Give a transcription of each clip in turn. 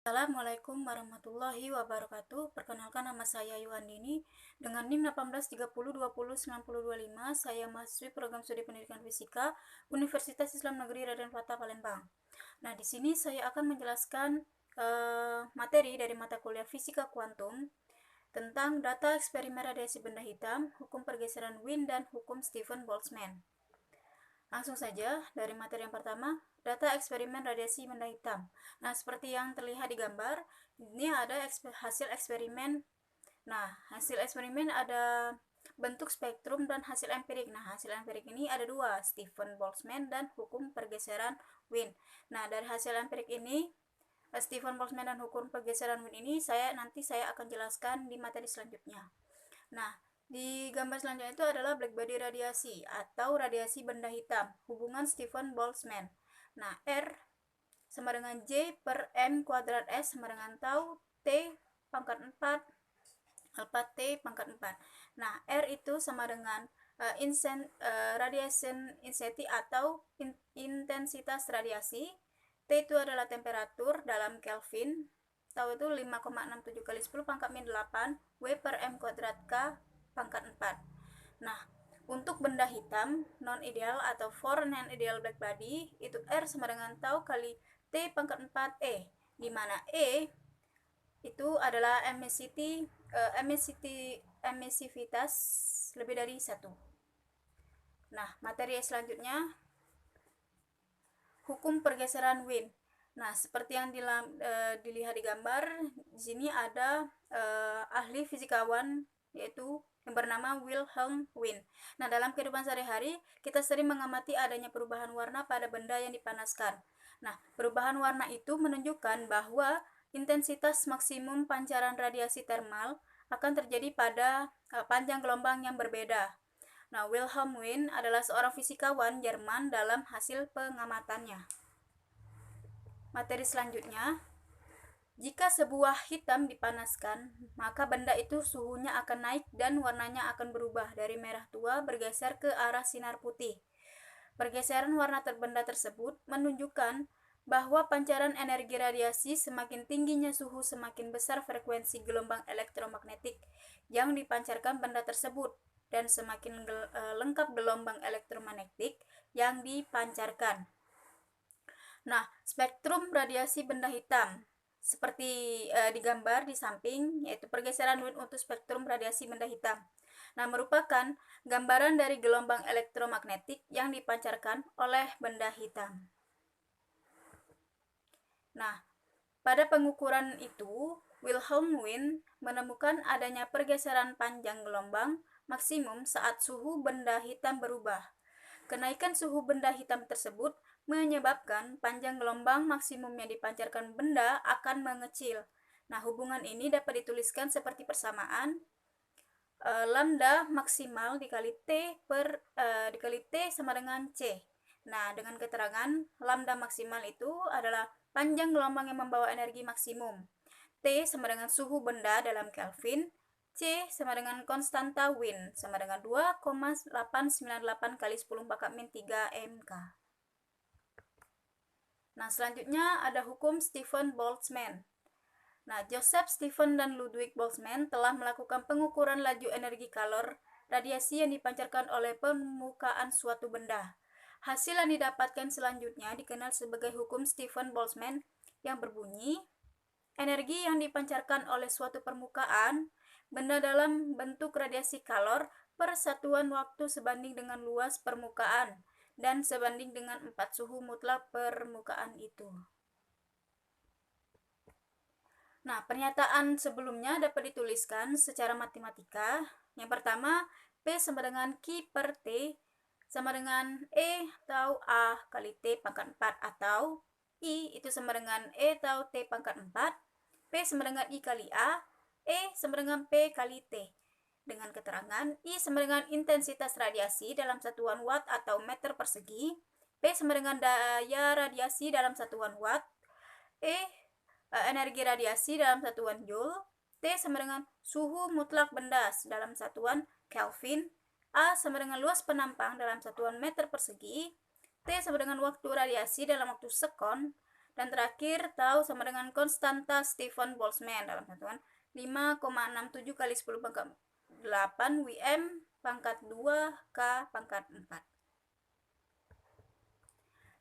Assalamualaikum warahmatullahi wabarakatuh. Perkenalkan, nama saya Yuhandini dengan NIM 1830209025. Saya mahasiswi program studi pendidikan fisika Universitas Islam Negeri Raden Fatah Palembang. Nah, di sini saya akan menjelaskan materi dari mata kuliah fisika kuantum tentang data eksperimen radiasi benda hitam, hukum pergeseran Wien, dan hukum Stephen Boltzmann. Langsung saja dari materi yang pertama, data eksperimen radiasi benda hitam. Nah, seperti yang terlihat di gambar, ini ada hasil eksperimen. Nah, hasil eksperimen ada bentuk spektrum dan hasil empirik. Nah, hasil empirik ini ada dua, Stephen Boltzmann dan hukum pergeseran Wien. Nah, dari hasil empirik ini, Stephen Boltzmann dan hukum pergeseran Wien ini nanti saya akan jelaskan di materi selanjutnya. Nah, di gambar selanjutnya itu adalah blackbody radiasi atau radiasi benda hitam, hubungan Stephen Boltzmann. Nah, R sama dengan J per M kuadrat S sama dengan tau T pangkat 4 alpha T pangkat 4. Nah, R itu sama dengan radiation intensity atau intensitas radiasi. T itu adalah temperatur dalam Kelvin. Tau itu 5,67 kali 10 pangkat min 8 W per M kuadrat K pangkat 4. Nah, untuk benda hitam non ideal atau for non ideal black body itu R sama dengan tau kali T pangkat 4 E, di mana E itu adalah emisivitas lebih dari 1. Nah, materi selanjutnya hukum pergeseran Wien. Nah, seperti yang dilihat di gambar, di sini ada ahli fisikawan yaitu yang bernama Wilhelm Wien. Nah, dalam kehidupan sehari-hari, kita sering mengamati adanya perubahan warna pada benda yang dipanaskan. Nah, perubahan warna itu menunjukkan bahwa intensitas maksimum pancaran radiasi termal akan terjadi pada panjang gelombang yang berbeda. Nah, Wilhelm Wien adalah seorang fisikawan Jerman dalam hasil pengamatannya. Materi selanjutnya, jika sebuah hitam dipanaskan, maka benda itu suhunya akan naik dan warnanya akan berubah dari merah tua bergeser ke arah sinar putih. Pergeseran warna benda tersebut menunjukkan bahwa pancaran energi radiasi semakin tingginya suhu semakin besar frekuensi gelombang elektromagnetik yang dipancarkan benda tersebut dan semakin lengkap gelombang elektromagnetik yang dipancarkan. Nah, spektrum radiasi benda hitam seperti digambar di samping, yaitu pergeseran Wien untuk spektrum radiasi benda hitam. Nah, merupakan gambaran dari gelombang elektromagnetik yang dipancarkan oleh benda hitam. Nah, pada pengukuran itu, Wilhelm Wien menemukan adanya pergeseran panjang gelombang maksimum saat suhu benda hitam berubah. Kenaikan suhu benda hitam tersebut menyebabkan panjang gelombang maksimum yang dipancarkan benda akan mengecil. Nah, hubungan ini dapat dituliskan seperti persamaan lambda maksimal dikali T sama dengan C. Nah, dengan keterangan lambda maksimal itu adalah panjang gelombang yang membawa energi maksimum. T sama dengan suhu benda dalam Kelvin. C sama dengan konstanta Wien sama dengan 2,898 kali 10 pangkat min 3 MK. Nah, selanjutnya ada hukum Stephen Boltzmann. Nah, Joseph Stephen dan Ludwig Boltzmann telah melakukan pengukuran laju energi kalor radiasi yang dipancarkan oleh permukaan suatu benda. Hasil yang didapatkan selanjutnya dikenal sebagai hukum Stephen Boltzmann yang berbunyi, energi yang dipancarkan oleh suatu permukaan benda dalam bentuk radiasi kalor per satuan waktu sebanding dengan luas permukaan dan sebanding dengan 4 suhu mutlak permukaan itu. Nah, pernyataan sebelumnya dapat dituliskan secara matematika. Yang pertama, P sama dengan Q per T sama dengan E tau A kali T pangkat 4 atau I itu sama dengan E tau T pangkat 4, P sama dengan I kali A, E sama dengan P kali T. Dengan keterangan I sama dengan intensitas radiasi dalam satuan watt atau meter persegi, P sama dengan daya radiasi dalam satuan watt, energi radiasi dalam satuan joule, T sama dengan suhu mutlak benda dalam satuan Kelvin, A sama dengan luas penampang dalam satuan meter persegi, T sama dengan waktu radiasi dalam waktu sekon, Dan terakhir tau sama dengan konstanta Stefan Boltzmann dalam satuan 5,67 kali 10 pangkat 8 Wm pangkat 2 K pangkat 4.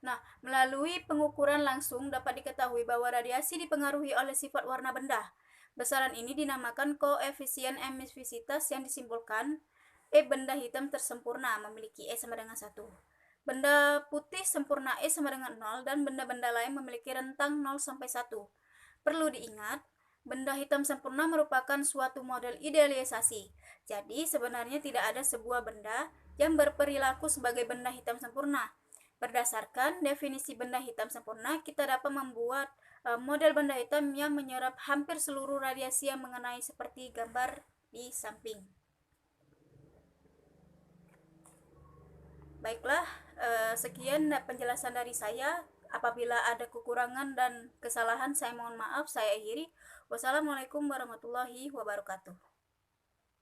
Nah, melalui pengukuran langsung dapat diketahui bahwa radiasi dipengaruhi oleh sifat warna benda. Besaran ini dinamakan koefisien emisivitas yang disimbolkan benda hitam tersempurna memiliki E sama dengan 1. Benda putih sempurna E sama dengan 0 dan benda-benda lain memiliki rentang 0 sampai 1. Perlu diingat, benda hitam sempurna merupakan suatu model idealisasi. Jadi, sebenarnya tidak ada sebuah benda yang berperilaku sebagai benda hitam sempurna. Berdasarkan definisi benda hitam sempurna, kita dapat membuat model benda hitam yang menyerap hampir seluruh radiasi yang mengenai seperti gambar di samping. Baiklah, sekian penjelasan dari saya. Apabila ada kekurangan dan kesalahan, saya mohon maaf, saya akhiri. Wassalamualaikum warahmatullahi wabarakatuh.